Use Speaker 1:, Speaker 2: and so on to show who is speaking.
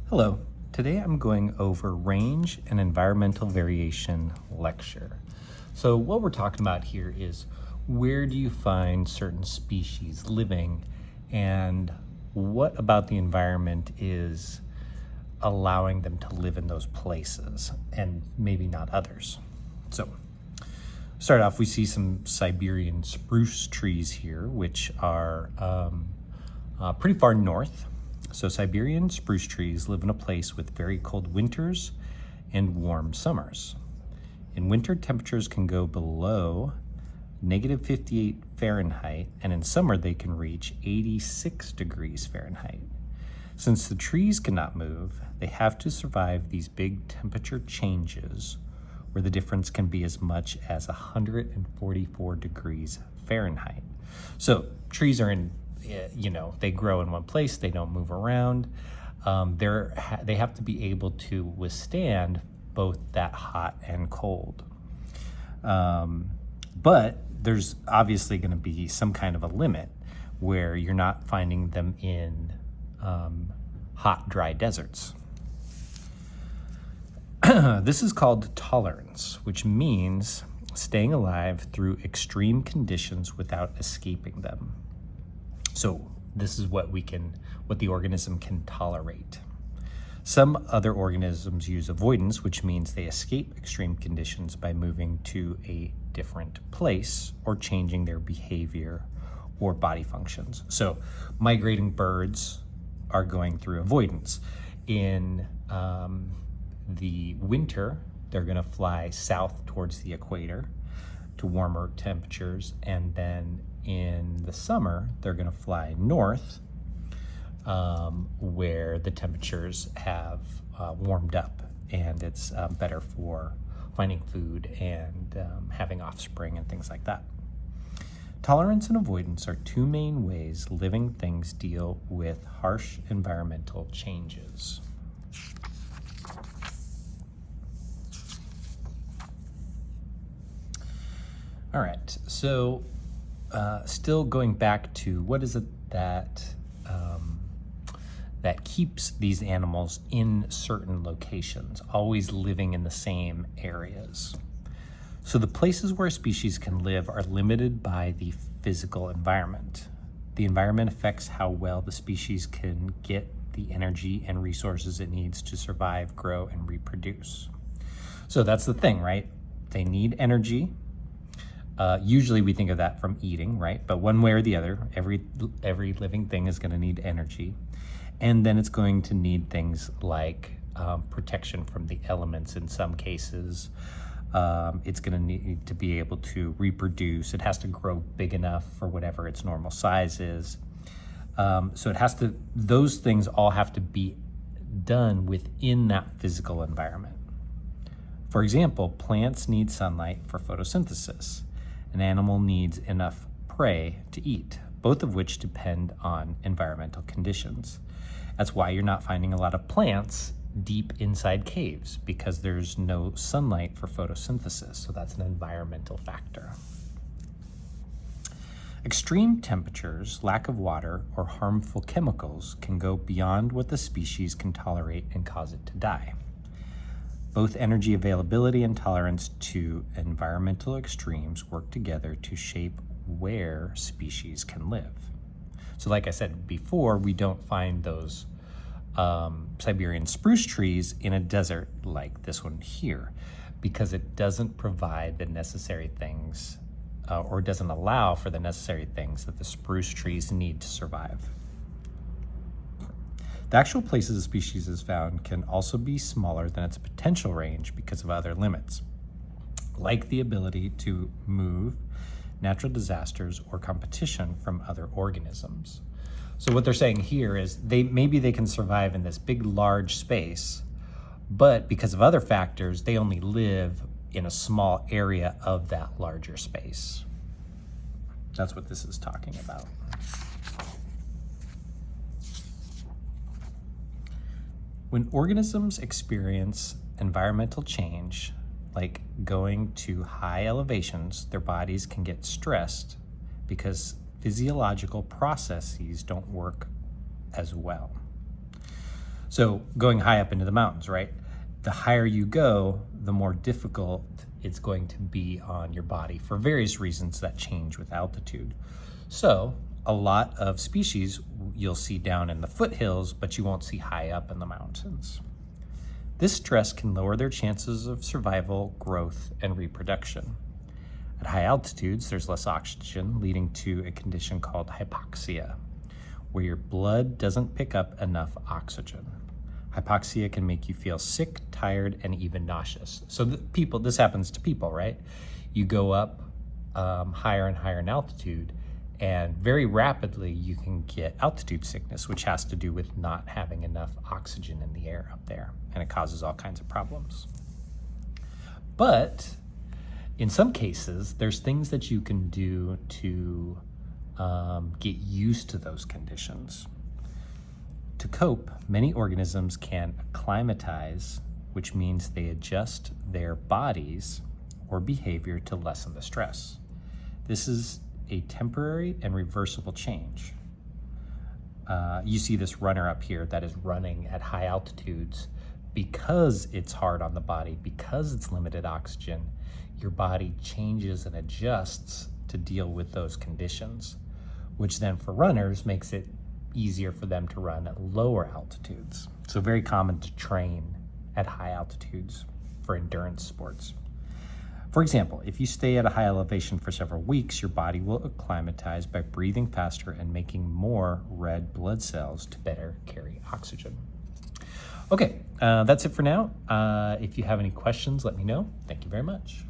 Speaker 1: Hello, today I'm going over range and environmental variation lecture. So what we're talking about here is where do you find certain species living and what about the environment is allowing them to live in those places and maybe not others. So start off, we see some Siberian spruce trees here, which are pretty far north. So Siberian spruce trees live in a place with very cold winters and warm summers. In winter, temperatures can go below -58 Fahrenheit, and in summer they can reach 86 degrees Fahrenheit. Since the trees cannot move, they have to survive these big temperature changes where the difference can be as much as 144 degrees Fahrenheit. So trees are in, they grow in one place, they don't move around. They have to be able to withstand both that hot and cold. But there's obviously going to be some kind of a limit where you're not finding them in hot, dry deserts. This is called tolerance, which means staying alive through extreme conditions without escaping them. So this is what the organism can tolerate. Some other organisms use avoidance, which means they escape extreme conditions by moving to a different place or changing their behavior or body functions. So migrating birds are going through avoidance. In the winter, they're going to fly south towards the equator to warmer temperatures, and then in the summer, they're going to fly north where the temperatures have warmed up and it's better for finding food and having offspring and things like that. Tolerance and avoidance are two main ways living things deal with harsh environmental changes. All right, so still going back to what is it that keeps these animals in certain locations, always living in the same areas. So the places where a species can live are limited by the physical environment. The environment affects how well the species can get the energy and resources it needs to survive, grow, and reproduce. So that's the thing, right? They need energy. Usually we think of that from eating, right? But one way or the other, every living thing is going to need energy. And then it's going to need things like protection from the elements in some cases. It's going to need to be able to reproduce. It has to grow big enough for whatever its normal size is. So those things all have to be done within that physical environment. For example, plants need sunlight for photosynthesis. An animal needs enough prey to eat, both of which depend on environmental conditions. That's why you're not finding a lot of plants deep inside caves, because there's no sunlight for photosynthesis. So that's an environmental factor. Extreme temperatures, lack of water, or harmful chemicals can go beyond what the species can tolerate and cause it to die. Both energy availability and tolerance to environmental extremes work together to shape where species can live. So like I said before, we don't find those Siberian spruce trees in a desert like this one here, because it doesn't provide the necessary things or doesn't allow for the necessary things that the spruce trees need to survive. The actual places a species is found can also be smaller than its potential range because of other limits, like the ability to move, natural disasters, or competition from other organisms. So what they're saying here is maybe they can survive in this big, large space, but because of other factors, they only live in a small area of that larger space. That's what this is talking about. When organisms experience environmental change, like going to high elevations, their bodies can get stressed because physiological processes don't work as well. So going high up into the mountains, right? The higher you go, the more difficult it's going to be on your body for various reasons that change with altitude. So a lot of species you'll see down in the foothills, but you won't see high up in the mountains. This stress can lower their chances of survival, growth, and reproduction. At high altitudes, there's less oxygen, leading to a condition called hypoxia, where your blood doesn't pick up enough oxygen. Hypoxia can make you feel sick, tired, and even nauseous. So this happens to people, right? You go up higher and higher in altitude, and very rapidly you can get altitude sickness, which has to do with not having enough oxygen in the air up there, and it causes all kinds of problems. But in some cases, there's things that you can do to get used to those conditions. To cope, many organisms can acclimatize, which means they adjust their bodies or behavior to lessen the stress. This is a temporary and reversible change. You see this runner up here that is running at high altitudes because it's hard on the body, because it's limited oxygen. Your body changes and adjusts to deal with those conditions, which then for runners makes it easier for them to run at lower altitudes. So very common to train at high altitudes for endurance sports. For example, if you stay at a high elevation for several weeks, your body will acclimatize by breathing faster and making more red blood cells to better carry oxygen. Okay, that's it for now. If you have any questions, let me know. Thank you very much.